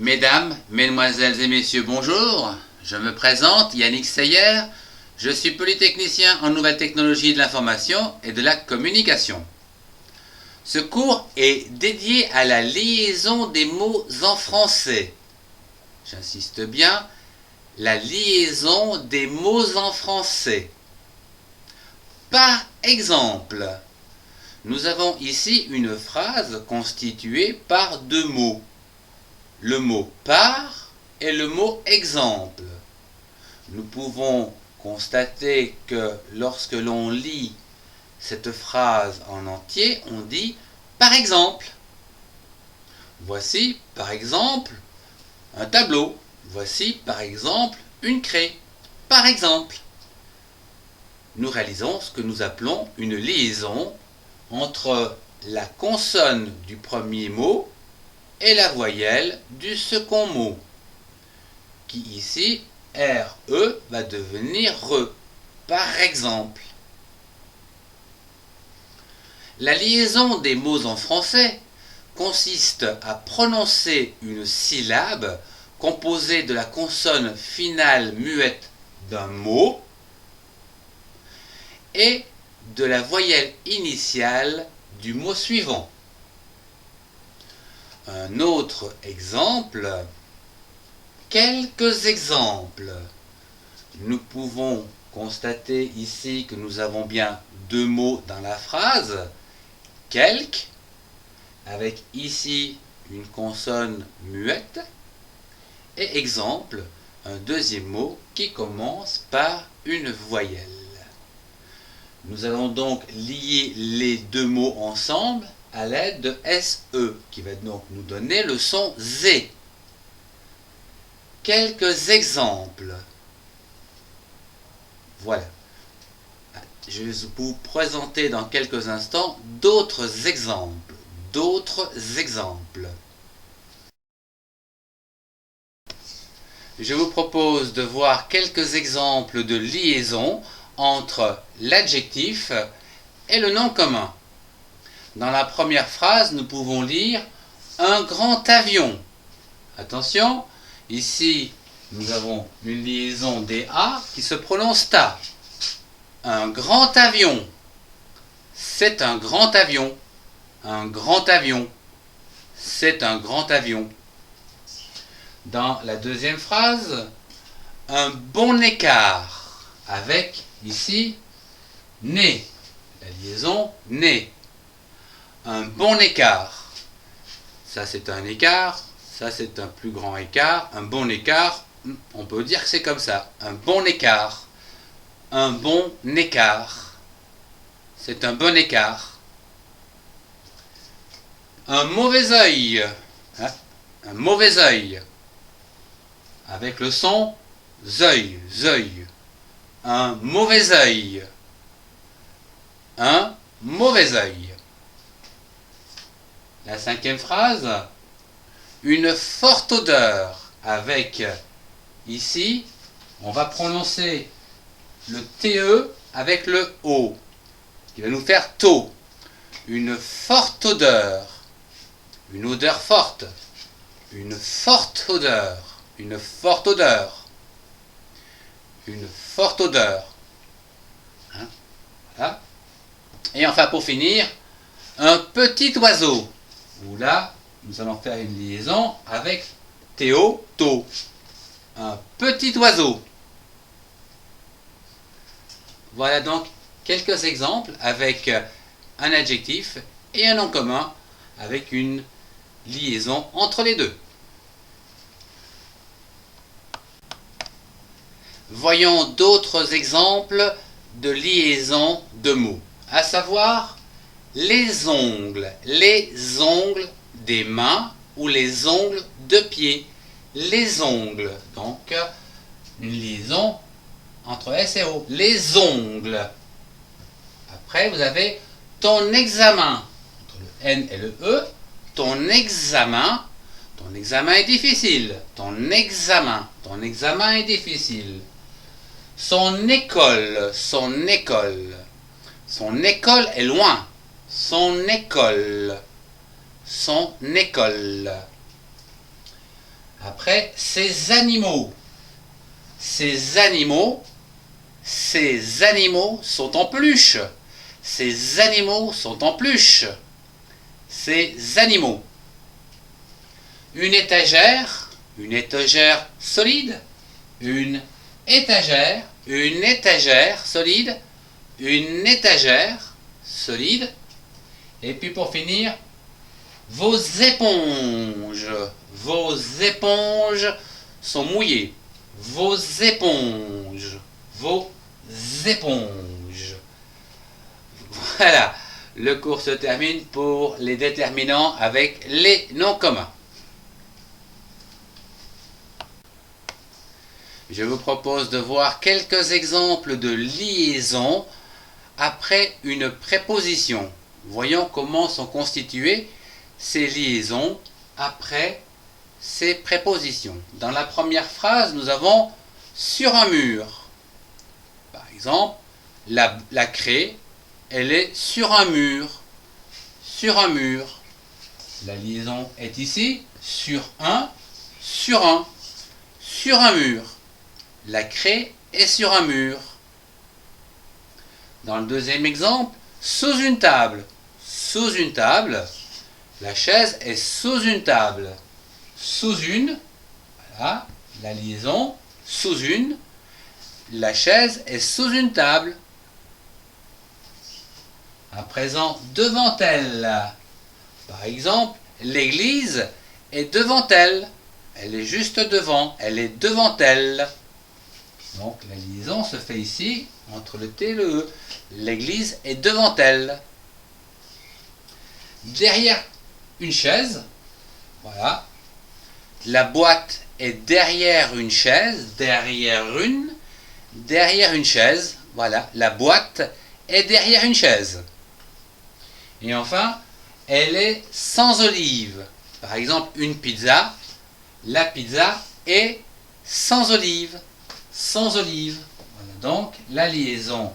Mesdames, Mesdemoiselles et Messieurs, bonjour. Je me présente, Yannick Seyer. Je suis polytechnicien en nouvelles technologies de l'information et de la communication. Ce cours est dédié à la liaison des mots en français. J'insiste bien, la liaison des mots en français. Par exemple, nous avons ici une phrase constituée par deux mots. Le mot par et le mot exemple. Nous pouvons constater que lorsque l'on lit cette phrase en entier, on dit par exemple. Voici par exemple un tableau. Voici par exemple une craie. Par exemple. Nous réalisons ce que nous appelons une liaison entre la consonne du premier mot et la voyelle du second mot, qui ici, RE, va devenir RE, par exemple. La liaison des mots en français consiste à prononcer une syllabe composée de la consonne finale muette d'un mot et de la voyelle initiale du mot suivant. Un autre exemple, quelques exemples. Nous pouvons constater ici que nous avons bien deux mots dans la phrase, quelques, avec ici une consonne muette, et exemple, un deuxième mot qui commence par une voyelle. Nous allons donc lier les deux mots ensemble à l'aide de SE, qui va donc nous donner le son Z. Quelques exemples. Voilà. Je vais vous présenter dans quelques instants d'autres exemples. Je vous propose de voir quelques exemples de liaison entre l'adjectif et le nom commun. Dans la première phrase, nous pouvons lire un grand avion. Attention, ici, nous avons une liaison des A qui se prononce ta. Un grand avion. C'est un grand avion. Un grand avion. C'est un grand avion. Dans la deuxième phrase, un bon écart. Avec, ici, né. La liaison né. Un bon écart. Ça c'est un écart, ça c'est un plus grand écart. Un bon écart, on peut dire que c'est comme ça. Un bon écart. Un bon écart. C'est un bon écart. Un mauvais œil. Un mauvais œil. Avec le son zeuil, zeuil. Un mauvais œil. Un mauvais œil. La cinquième phrase, une forte odeur, avec, ici, on va prononcer le TE avec le O, qui va nous faire to. Une forte odeur, une odeur forte, une forte odeur, une forte odeur, une forte odeur. Voilà. Et enfin pour finir, un petit oiseau. Où là, nous allons faire une liaison avec Théo, to. Un petit oiseau. Voilà donc quelques exemples avec un adjectif et un nom commun avec une liaison entre les deux. Voyons d'autres exemples de liaison de mots, à savoir les ongles des mains ou les ongles de pied. Les ongles, donc une liaison entre S et O. Les ongles. Après, vous avez ton examen. Entre le N et le E, ton examen. Ton examen est difficile. Ton examen est difficile. Son école. Son école est loin. Son école. Après, ces animaux. Ces animaux sont en peluche. Ces animaux sont en peluche. Ces animaux. Une étagère solide. Une étagère solide. Une étagère solide. Et puis pour finir, vos éponges sont mouillées. Vos éponges. Voilà, le cours se termine pour les déterminants avec les noms communs. Je vous propose de voir quelques exemples de liaisons après une préposition. Voyons comment sont constituées ces liaisons après ces prépositions. Dans la première phrase, nous avons sur un mur. Par exemple, la craie, elle est sur un mur. Sur un mur. La liaison est ici, sur un mur. La craie est sur un mur. Dans le deuxième exemple, sous une table. Sous une table. La chaise est sous une table. Sous une, voilà, la liaison, sous une. La chaise est sous une table. À présent, devant elle. Par exemple, l'église est devant elle. Elle est juste devant. Elle est devant elle. Donc la liaison se fait ici entre le T et le E. L'église est devant elle. Derrière une chaise, voilà. La boîte est derrière une chaise, derrière une chaise, voilà. La boîte est derrière une chaise. Et enfin, elle est sans olive. Par exemple, une pizza, la pizza est sans olive. Sans olive. Voilà donc la liaison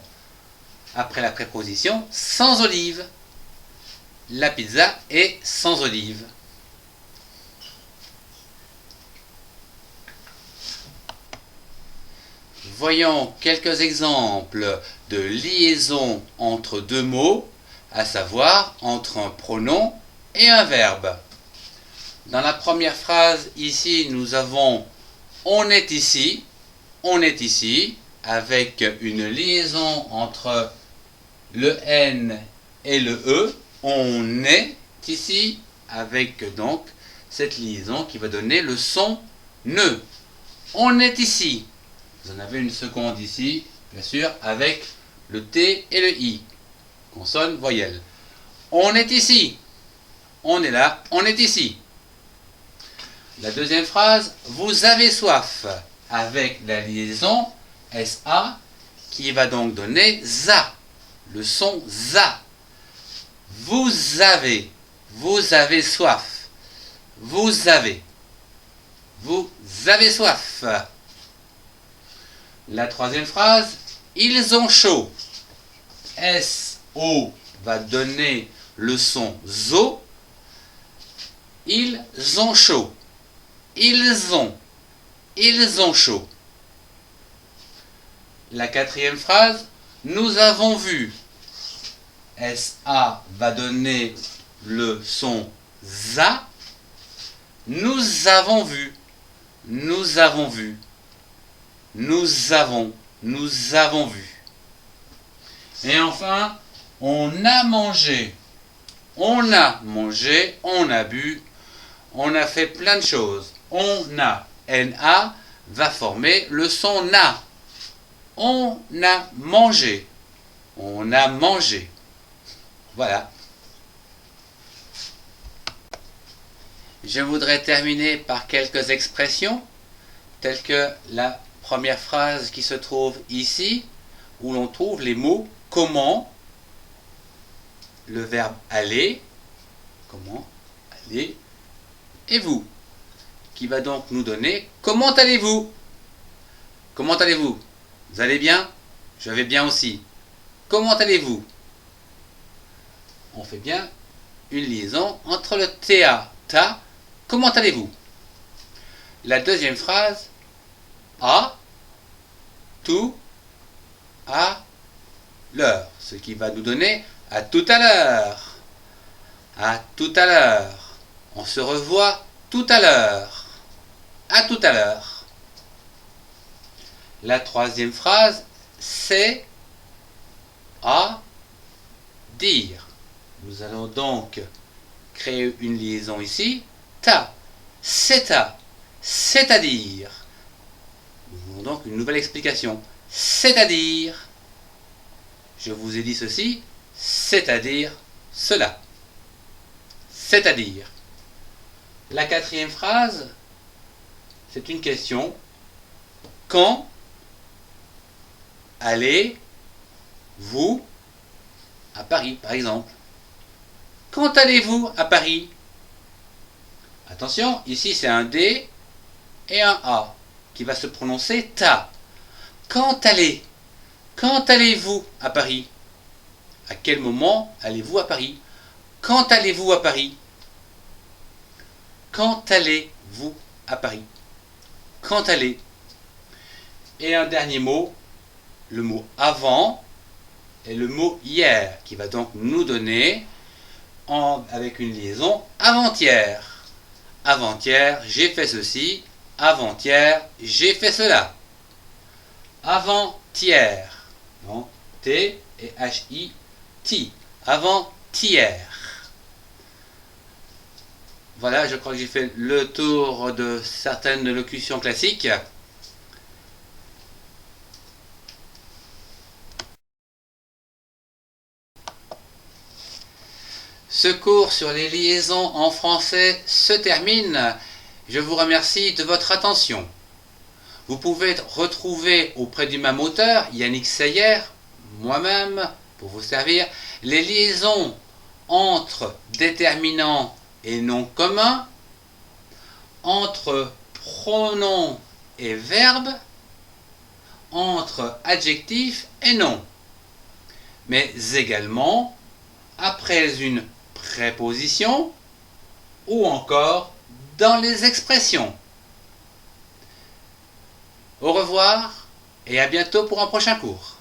après la préposition sans olive. La pizza est sans olive. Voyons quelques exemples de liaison entre deux mots, à savoir entre un pronom et un verbe. Dans la première phrase, ici, nous avons on est ici, avec une liaison entre le N et le E. On est ici, avec donc cette liaison qui va donner le son ne. On est ici. Vous en avez une seconde ici, bien sûr, avec le T et le I. Consonne, voyelle. On est ici. On est là, on est ici. La deuxième phrase, vous avez soif, avec la liaison SA qui va donc donner ZA, le son ZA. Vous avez soif. Vous avez soif. La troisième phrase, ils ont chaud. SO va donner le son ZO. Ils ont chaud. Ils ont chaud. La quatrième phrase, nous avons vu. SA va donner le son ZA. Nous avons vu. Nous avons vu. Nous avons vu. Et enfin, on a mangé. On a mangé, on a bu, on a fait plein de choses. On a, NA, va former le son NA. On a mangé. On a mangé. Voilà. Je voudrais terminer par quelques expressions, telles que la première phrase qui se trouve ici, où l'on trouve les mots comment, le verbe aller, comment, aller, et vous, qui va donc nous donner comment allez-vous? Comment allez-vous? Vous allez bien? Je vais bien aussi. Comment allez-vous? On fait bien une liaison entre le TA, ta, comment allez-vous? la deuxième phrase, à, tout, à l'heure, ce qui va nous donner à tout à l'heure. À tout à l'heure. On se revoit tout à l'heure. À tout à l'heure. La troisième phrase, c'est à dire. Nous allons donc créer une liaison ici. Ta, c'est à, c'est-à-dire. Nous avons donc une nouvelle explication. C'est-à-dire. Je vous ai dit ceci, c'est-à-dire cela. C'est-à-dire. La quatrième phrase, c'est une question. Quand allez-vous à Paris, par exemple? Quand allez-vous à Paris? Attention, ici c'est un D et un A qui va se prononcer ta. Quand allez-vous à Paris? À quel moment allez-vous à Paris? Quand allez-vous à Paris? Quand allez-vous à Paris? Quand allez? Et un dernier mot, le mot avant et le mot hier, qui va donc nous donner, avec une liaison, avant-hier. Avant-hier, j'ai fait ceci. Avant-hier, j'ai fait cela. Avant-hier. Donc, T et H-I-T. Avant-hier. Voilà, je crois que j'ai fait le tour de certaines locutions classiques. Ce cours sur les liaisons en français se termine. Je vous remercie de votre attention. Vous pouvez retrouver auprès du même auteur, Yannick Seyer, moi-même, pour vous servir, les liaisons entre déterminants et noms communs, entre pronoms et verbes, entre adjectifs et noms, mais également après une préposition ou encore dans les expressions. Au revoir et à bientôt pour un prochain cours.